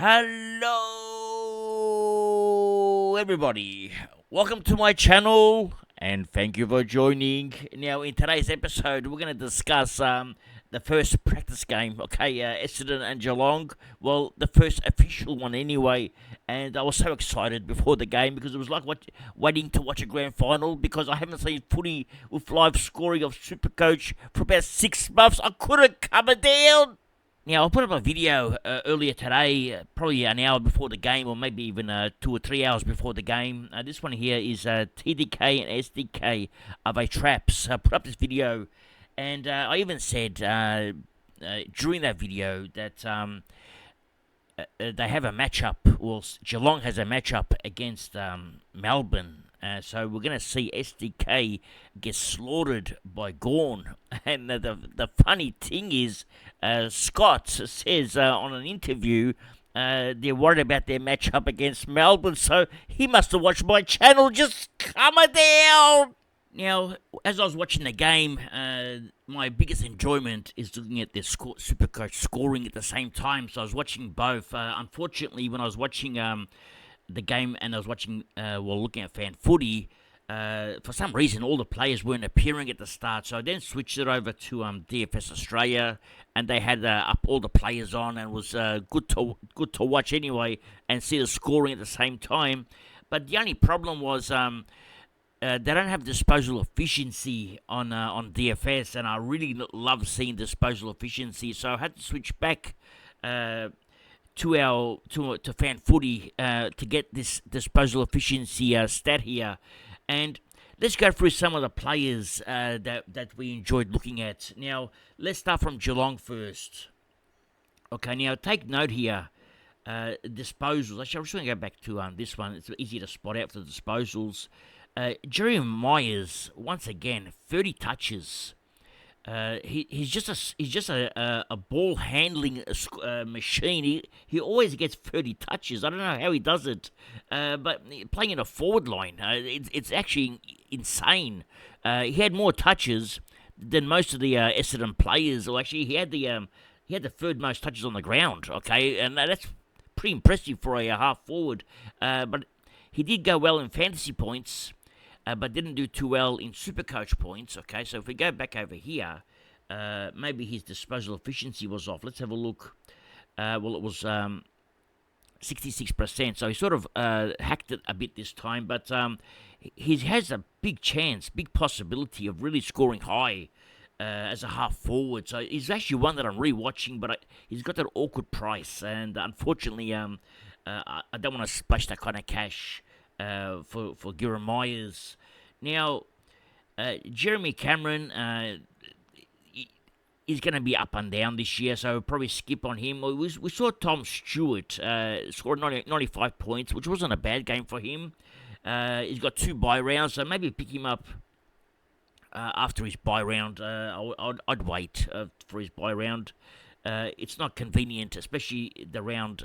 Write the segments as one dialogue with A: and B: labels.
A: Hello, everybody. Welcome to my channel, and thank you for joining. Now, in today's episode, we're going to discuss the first practice game. Okay, Essendon and Geelong. Well, the first official one, anyway. And I was so excited before the game because it was like waiting to watch a grand final because I haven't seen footy with live scoring of Supercoach for about 6 months. I couldn't come down. Now, I put up a video earlier today, probably an hour before the game, or maybe even 2 or 3 hours before the game. This one here is TDK and SDK of a Traps. I put up this video, and I even said during that video that they have a matchup. Well, Geelong has a matchup against Melbourne. So we're going to see SDK get slaughtered by Gorn. And the funny thing is, Scott says on an interview they're worried about their matchup against Melbourne. So he must have watched my channel just coming down. Now, as I was watching the game, my biggest enjoyment is looking at the Supercoach scoring at the same time. So I was watching both. Unfortunately, when I was watching the game and I was watching, looking at fan footy, for some reason all the players weren't appearing at the start, so I then switched it over to DFS Australia, and they had up all the players on, and it was good to watch anyway, and see the scoring at the same time. But the only problem was they don't have disposal efficiency on DFS, and I really love seeing disposal efficiency, so I had to switch back to fan footy to get this disposal efficiency stat here. And let's go through some of the players that we enjoyed looking at. Now, let's start from Geelong first. Okay, now take note here. Disposals. Actually, I'm just going to go back to this one. It's easy to spot out for the disposals. Jerry Myers, once again, 30 touches. He's just a ball handling machine. He always gets 30 touches. I don't know how he does it, but playing in a forward line, it's actually insane. He had more touches than most of the Essendon players. Or actually, he had the third most touches on the ground. Okay, and that's pretty impressive for a half forward. But he did go well in fantasy points. But didn't do too well in Supercoach points. Okay, so if we go back over here, maybe his disposal efficiency was off. Let's have a look. It was 66%, so he sort of hacked it a bit this time. But he has a big chance, big possibility of really scoring high as a half forward. So he's actually one that I'm rewatching, but he's got that awkward price, and unfortunately, I don't want to splash that kind of cash for Jeremy Myers. Now, Jeremy Cameron is going to be up and down this year, so we'll probably skip on him. We saw Tom Stewart scored 95 points, which wasn't a bad game for him. He's got 2 bye rounds, so maybe pick him up after his bye round. I'd wait for his bye round. It's not convenient, especially the round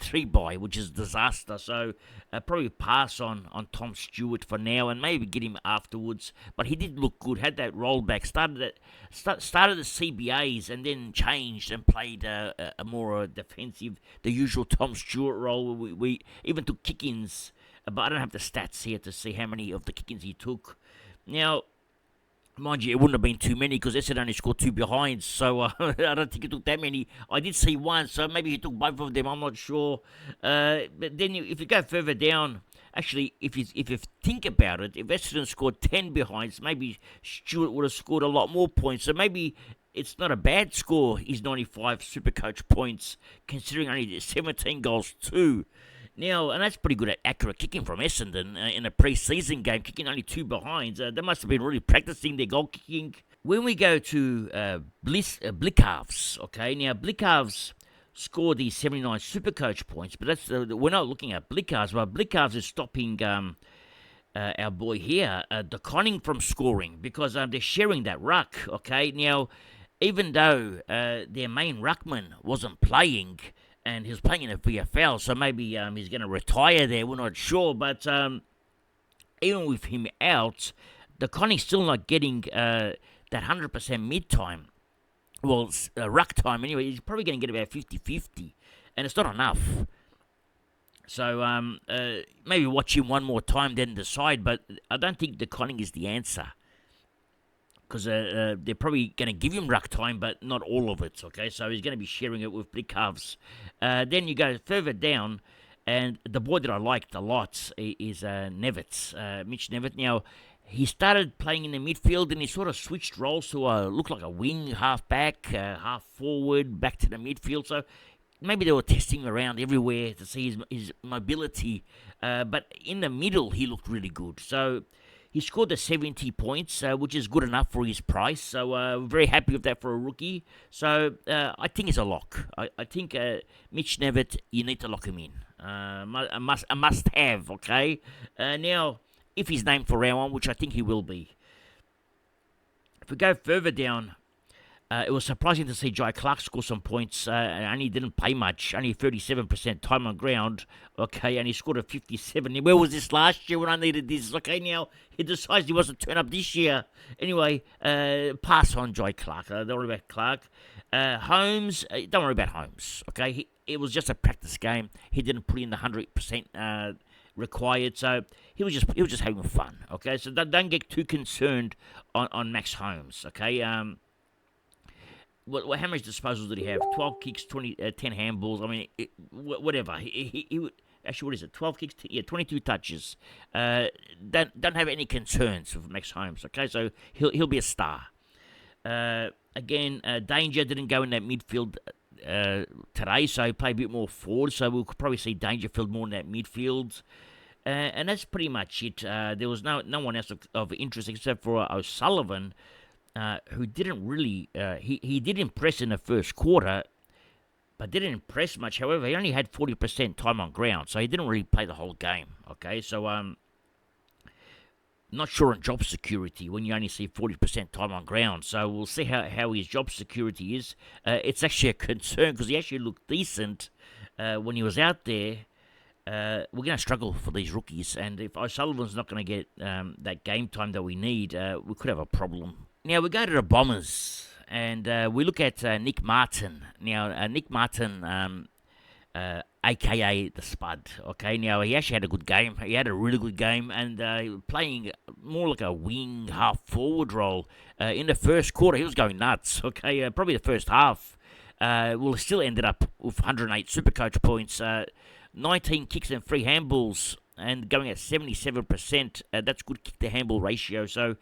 A: 3 bye, which is a disaster. So probably pass on Tom Stewart for now, and maybe get him afterwards. But he did look good. Had that rollback. Started the CBAs and then changed and played a more defensive, the usual Tom Stewart role. We even took kick-ins, but I don't have the stats here to see how many of the kick-ins he took. Now, mind you, it wouldn't have been too many because Essendon only scored 2 behinds, so I don't think he took that many. I did see one, so maybe he took both of them. I'm not sure. But then, if you go further down, actually, if you think about it, if Essendon scored 10 behinds, maybe Stewart would have scored a lot more points. So maybe it's not a bad score. His 95 Supercoach points, considering only 17 goals too. Now, and that's pretty good at accurate kicking from Essendon in a pre-season game, kicking only 2 behinds. They must have been really practicing their goal kicking. When we go to Blickhalves, okay, now Blickhalves scored the 79 Supercoach points, but that's we're not looking at Blickhalves. Well, Blickhalves is stopping our boy here, DeConning, from scoring because they're sharing that ruck, okay. Now, even though their main ruckman wasn't playing, and he was playing in the VFL, so maybe he's going to retire there. We're not sure, but even with him out, the Connie's still not getting that 100% mid-time. Well, ruck time anyway. He's probably going to get about 50-50, and it's not enough. So maybe watch him one more time, then decide. But I don't think De Koning is the answer, because they're probably going to give him ruck time, but not all of it. Okay, so he's going to be sharing it with big calves. Then you go further down, and the boy that I liked a lot is Nevitz, Mitch Nevitt. Now, he started playing in the midfield, and he sort of switched roles to look like a wing, half back, half forward, back to the midfield. So maybe they were testing him around everywhere to see his mobility. But in the middle, he looked really good. So he scored the 70 points, which is good enough for his price. So very happy with that for a rookie. So I think it's a lock. I think Mitch Nevitt, you need to lock him in. A must have, okay? Now, if he's named for round one, which I think he will be. If we go further down, it was surprising to see Jai Clark score some points, and only didn't play much, only 37% time on ground, okay, and he scored a 57. Where was this last year when I needed this? Okay, now he decides he wants to turn up this year. Anyway, pass on Jai Clark. Don't worry about Clark. Holmes, don't worry about Holmes, okay? It was just a practice game. He didn't put in the 100% required, so he was just having fun, okay? So don't get too concerned on Max Holmes, okay? How much disposals did he have? 12 kicks, 10 handballs. I mean, whatever. He actually, what is it? 12 kicks, 22 touches. Don't have any concerns with Max Holmes. Okay, so he'll be a star. Again, Danger didn't go in that midfield today, so he played a bit more forward. So we'll probably see Dangerfield more in that midfield. And that's pretty much it. There was no one else of interest except for O'Sullivan, who didn't really, he did impress in the first quarter, but didn't impress much. However, he only had 40% time on ground, so he didn't really play the whole game, okay? So, not sure on job security when you only see 40% time on ground, so we'll see how his job security is. It's actually a concern, because he actually looked decent when he was out there. We're going to struggle for these rookies, and if O'Sullivan's not going to get that game time that we need, we could have a problem. Now, we go to the Bombers, and we look at Nick Martin. Now, Nick Martin, a.k.a. the Spud, okay? Now, he actually had a good game. He had a really good game, and playing more like a wing, half-forward role. In the first quarter, he was going nuts, okay? Probably the first half. Well, still ended up with 108 Supercoach points, 19 kicks and 3 handballs, and going at 77%. That's good kick-to-handball ratio, so...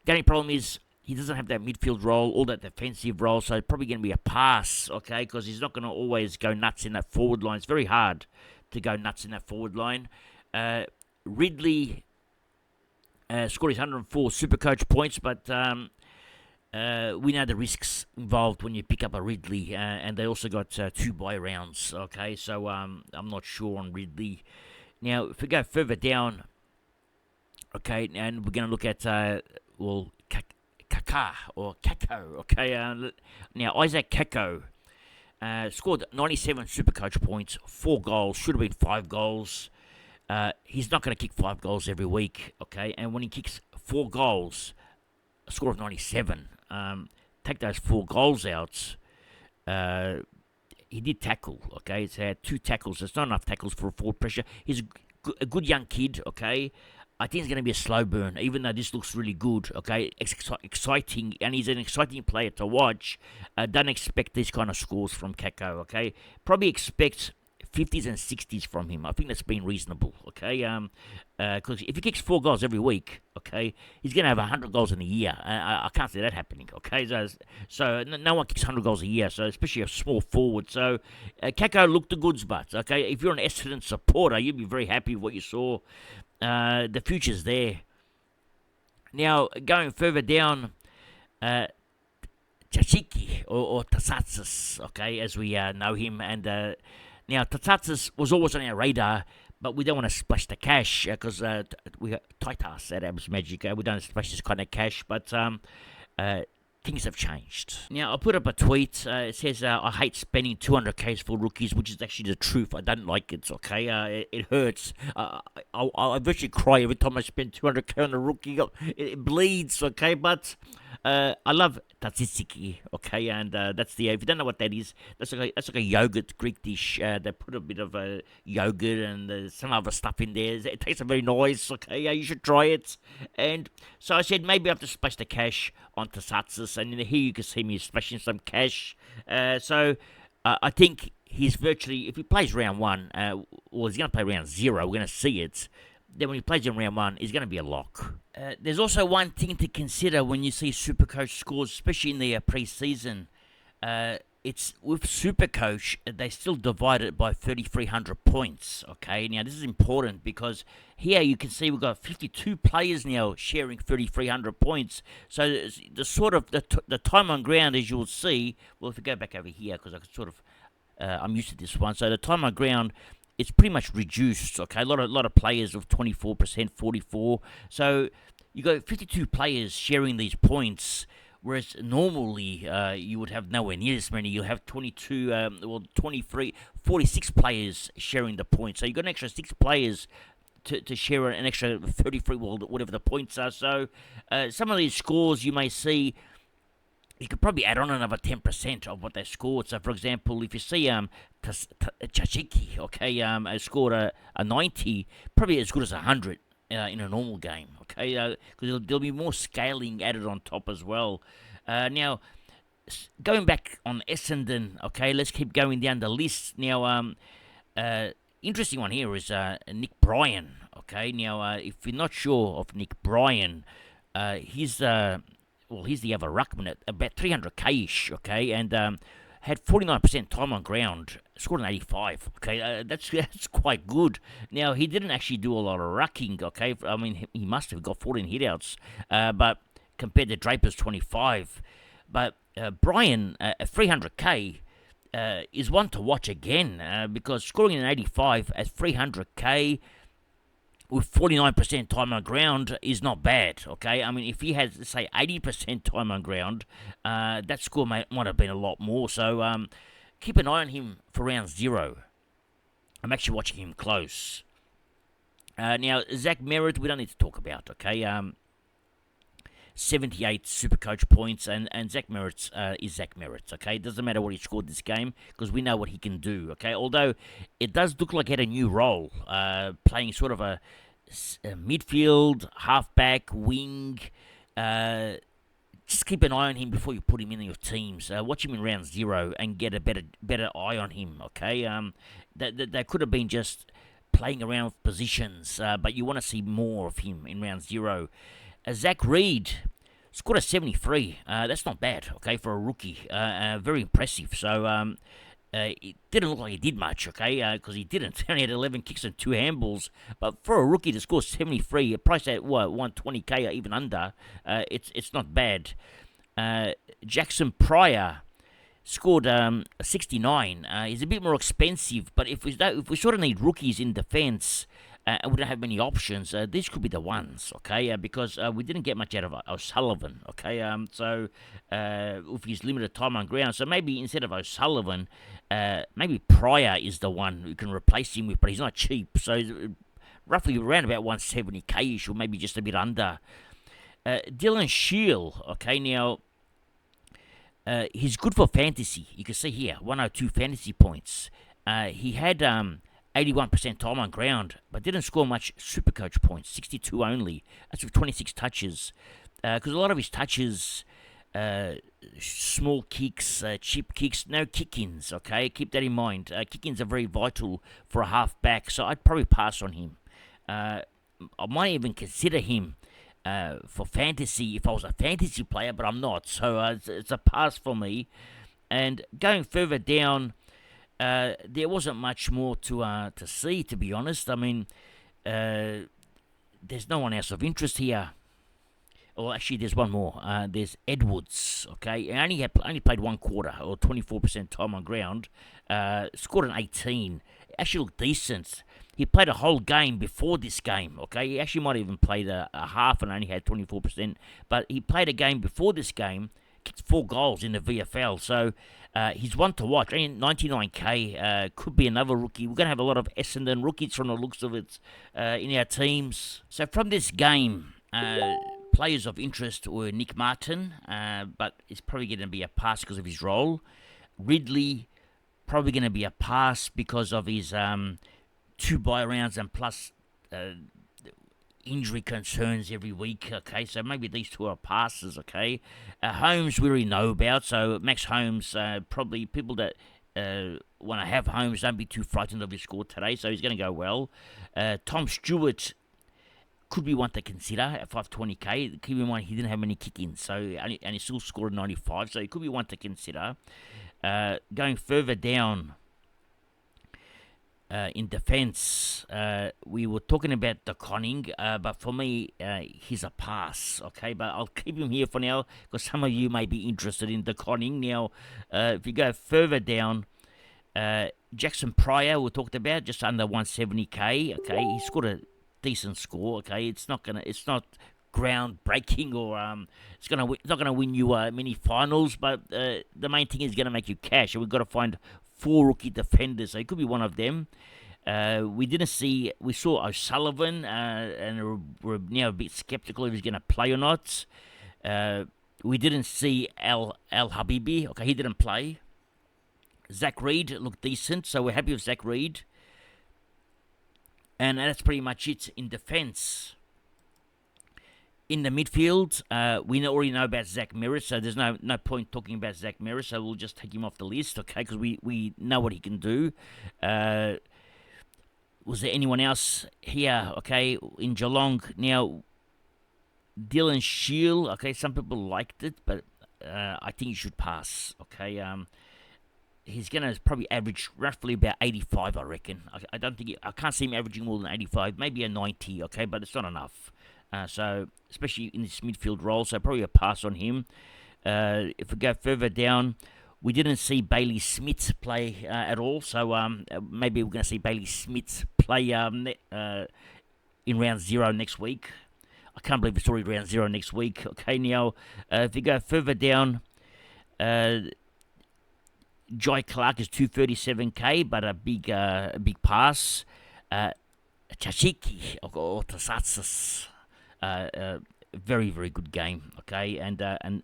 A: the only problem is he doesn't have that midfield role or that defensive role, so it's probably going to be a pass, okay, because he's not going to always go nuts in that forward line. It's very hard to go nuts in that forward line. Ridley scored his 104 Supercoach points, but we know the risks involved when you pick up a Ridley, and they also got 2 bye rounds, okay, so I'm not sure on Ridley. Now, if we go further down, okay, and we're going to look at... Kako, okay. Now, Isaac Kako scored 97 Supercoach points, 4 goals, should have been 5 goals. He's not going to kick 5 goals every week, okay. And when he kicks 4 goals, a score of 97, take those 4 goals out. He did tackle, okay. He's had 2 tackles. It's not enough tackles for a forward pressure. He's a good young kid, okay. I think it's going to be a slow burn, even though this looks really good, okay? It's exciting, and he's an exciting player to watch. Don't expect these kind of scores from Kako, okay? Probably expect 50s and 60s from him. I think that's been reasonable, okay? Because if he kicks 4 goals every week, okay, he's going to have 100 goals in a year. I can't see that happening, okay? So no one kicks 100 goals a year, so especially a small forward. So Kako looked the goods, but, okay? If you're an Essendon supporter, you'd be very happy with what you saw. The future's there. Now, going further down, Tachiki, or Tatsatsis, okay, as we know him. And now, Tatsatsis was always on our radar, but we don't want to splash the cash, because we got Titas at Abs Magic. We don't splash this kind of cash, but things have changed. Now, I put up a tweet. It says, I hate spending 200Ks for rookies, which is actually the truth. I don't like it, okay? It hurts. I virtually cry every time I spend 200K on a rookie. It bleeds, okay? But I love tzatziki, okay, and that's the if you don't know what that is, that's like a yogurt Greek dish. They put a bit of yogurt and some other stuff in there. It tastes very nice. Okay, you should try it. And so I said maybe I have to splash the cash on tzatzis, and here you can see me splashing some cash. I think he's virtually if he plays round one, or he's going to play round zero, we're going to see it. Then when he plays in round one, he's going to be a lock. There's also one thing to consider when you see Supercoach scores, especially in the pre-season. It's with Supercoach, they still divide it by 3,300 points. Okay, now this is important because here you can see we've got 52 players now sharing 3,300 points. So the sort of the time on ground, as you'll see, well, if we go back over here, because I sort of I'm used to this one. So the time on ground, it's pretty much reduced. Okay, a lot of players of 24%, 44. So you got 52 players sharing these points, whereas normally you would have nowhere near this many. You'll have 23, 46 players sharing the points. So you got an extra 6 players to share an extra 33, well, whatever the points are. So some of these scores you may see, you could probably add on another 10% of what they scored. So, for example, if you see Chachiki, okay, scored a 90, probably as good as 100 in a normal game, okay, because there'll be more scaling added on top as well. Now, going back on Essendon, okay, let's keep going down the list. Now, interesting one here is Nick Bryan, okay. Now, if you're not sure of Nick Bryan, he's the other ruckman at about 300k-ish, okay, and had 49% time on ground, scored an 85, okay, that's quite good. Now, he didn't actually do a lot of rucking, okay, I mean, he must have got 14 hitouts, but compared to Draper's 25, but Bryan at 300k is one to watch again, because scoring an 85 at 300k, with 49% time on ground is not bad, okay? I mean, if he had, say, 80% time on ground, that score might have been a lot more. So keep an eye on him for round 0. I'm actually watching him close. Now, Zach Merritt, we don't need to talk about, okay? 78 Supercoach points, and Zach Merritt is Zach Merritt, okay? It doesn't matter what he scored this game, because we know what he can do, okay? Although, it does look like he had a new role, playing sort of a midfield, halfback, wing. Just keep an eye on him before you put him in your teams. Watch him in round 0 and get a better eye on him, okay? They could have been just playing around with positions, but you want to see more of him in round 0. Zach Reed scored a 73. That's not bad, okay, for a rookie. Very impressive. So it didn't look like he did much, okay, because he didn't. He only had 11 kicks and 2 handballs. But for a rookie to score 73, priced at 120k or even under, it's not bad. Jackson Pryor scored a 69. He's a bit more expensive, but if we sort of need rookies in defence, and we don't have many options, these could be the ones, okay, because we didn't get much out of O'Sullivan, okay, so with his limited time on ground, so maybe instead of O'Sullivan, maybe Pryor is the one who can replace him with, but he's not cheap, so roughly around about 170k-ish, or maybe just a bit under. Dylan Shield, okay, now, he's good for fantasy. You can see here, 102 fantasy points. He had 81% time on ground, but didn't score much Supercoach points, 62 only. That's with 26 touches. Because a lot of his touches, small kicks, chip kicks, no kick-ins, okay? Keep that in mind. Kick-ins are very vital for a half-back, so I'd probably pass on him. I might even consider him for fantasy if I was a fantasy player, but I'm not. So it's a pass for me. And going further down, there wasn't much more to see, to be honest. I mean, there's no one else of interest here. Well, actually, there's one more. There's Edwards, okay? He only played 1 quarter, or 24% time on ground. Scored an 18. Actually looked decent. He played a whole game before this game, okay? He actually might have even played a half and only had 24%. But he played a game before this game, kicked 4 goals in the VFL. So he's one to watch. 99k, could be another rookie. We're going to have a lot of Essendon rookies from the looks of it in our teams. So from this game, players of interest were Nick Martin, but it's probably going to be a pass because of his role. Ridley, probably going to be a pass because of his 2 bye rounds and plus injury concerns every week. Okay, so maybe these 2 are passes. Okay, Holmes we already know about, so Max Holmes, probably people that want to have Holmes, don't be too frightened of his score today, so he's going to go well. Tom Stewart could be one to consider at 520k. Keep in mind he didn't have many kick-ins, so and he still scored 95, so he could be one to consider. Going further down in defence, we were talking about the Conning, but for me, he's a pass, okay? But I'll keep him here for now because some of you may be interested in the Conning. Now, if you go further down, Jackson Pryor, we talked about, just under 170k, okay? He scored a decent score, okay? It's not groundbreaking or it's not gonna win you many finals, but the main thing is gonna make you cash. And we've got to find 4 rookie defenders, so it could be one of them. We saw O'Sullivan, and we're now a bit skeptical if he's gonna play or not. We didn't see Al Habibi, okay? He didn't play. Zach Reed looked decent, so we're happy with Zach Reed. And that's pretty much it in defence. In the midfield, we already know about Zach Merritt, so there's no point talking about Zach Merritt, so we'll just take him off the list, okay, because we know what he can do. Was there anyone else here, okay, in Geelong? Now, Dylan Shield, okay, some people liked it, but I think you should pass, okay. He's going to probably average roughly about 85, I reckon. I can't see him averaging more than 85, maybe a 90, okay, but it's not enough. So, especially in this midfield role, so probably a pass on him. If we go further down, we didn't see Bailey Smith play at all, so maybe we're going to see Bailey Smith play in round 0 next week. I can't believe it's already round 0 next week. Okay, now, if you go further down, Jai Clark is 237k, but a big pass. Chachiki or Tasatsis, very, very good game, okay, and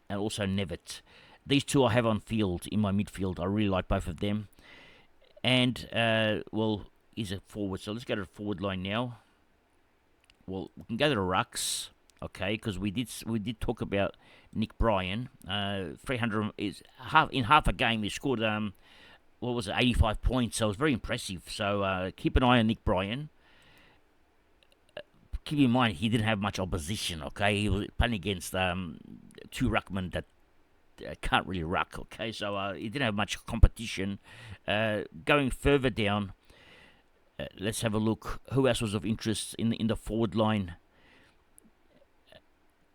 A: also Nevitt. These 2 I have on field in my midfield. I really like both of them. And he's a forward, so let's go to the forward line now. Well, we can go to the rucks, okay, because we did talk about Nick Bryan. 300 is half a game. He scored 85 points, so it was very impressive. So keep an eye on Nick Bryan. Keep in mind he didn't have much opposition, okay? He was playing against 2 ruckmen that can't really ruck, okay? So he didn't have much competition. Going further down, let's have a look. Who else was of interest in the forward line?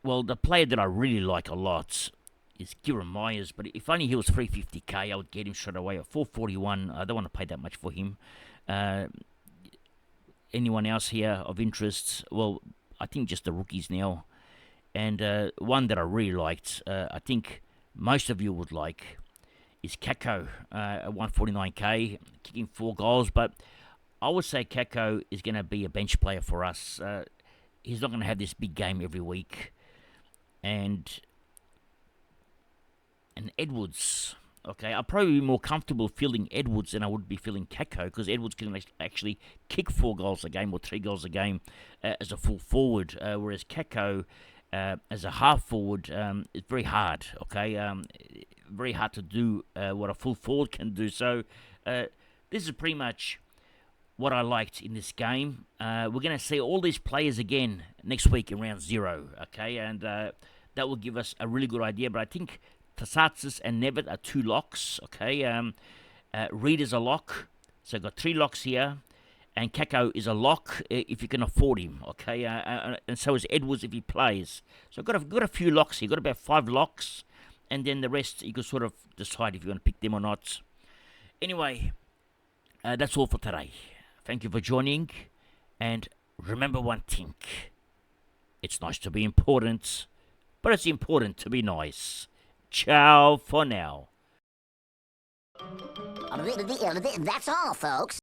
A: Well, the player that I really like a lot is Kieran Myers, but if only he was 350k, I would get him straight away. At 441, I don't want to pay that much for him. Anyone else here of interest? Well, I think just the rookies now. And one that I really liked, I think most of you would like, is Kako at 149k, kicking 4 goals. But I would say Kako is going to be a bench player for us. He's not going to have this big game every week. And Edwards, okay, I'll probably be more comfortable feeling Edwards than I would be feeling Kako, because Edwards can actually kick 4 goals a game or 3 goals a game as a full forward, whereas Kako as a half forward, it's very hard, okay, very hard to do what a full forward can do. So this is pretty much what I liked in this game. We're going to see all these players again next week in round 0, okay, and that will give us a really good idea. But I think Tasatsis and Nevitt are 2 locks, okay. Reed is a lock, so I've got 3 locks here, and Kako is a lock if you can afford him, okay, and so is Edwards if he plays. So I've got a few locks here, got about 5 locks, and then the rest you can sort of decide if you want to pick them or not. Anyway, that's all for today. Thank you for joining, and remember one thing. It's nice to be important, but it's important to be nice. Ciao for now.
B: That's all, folks.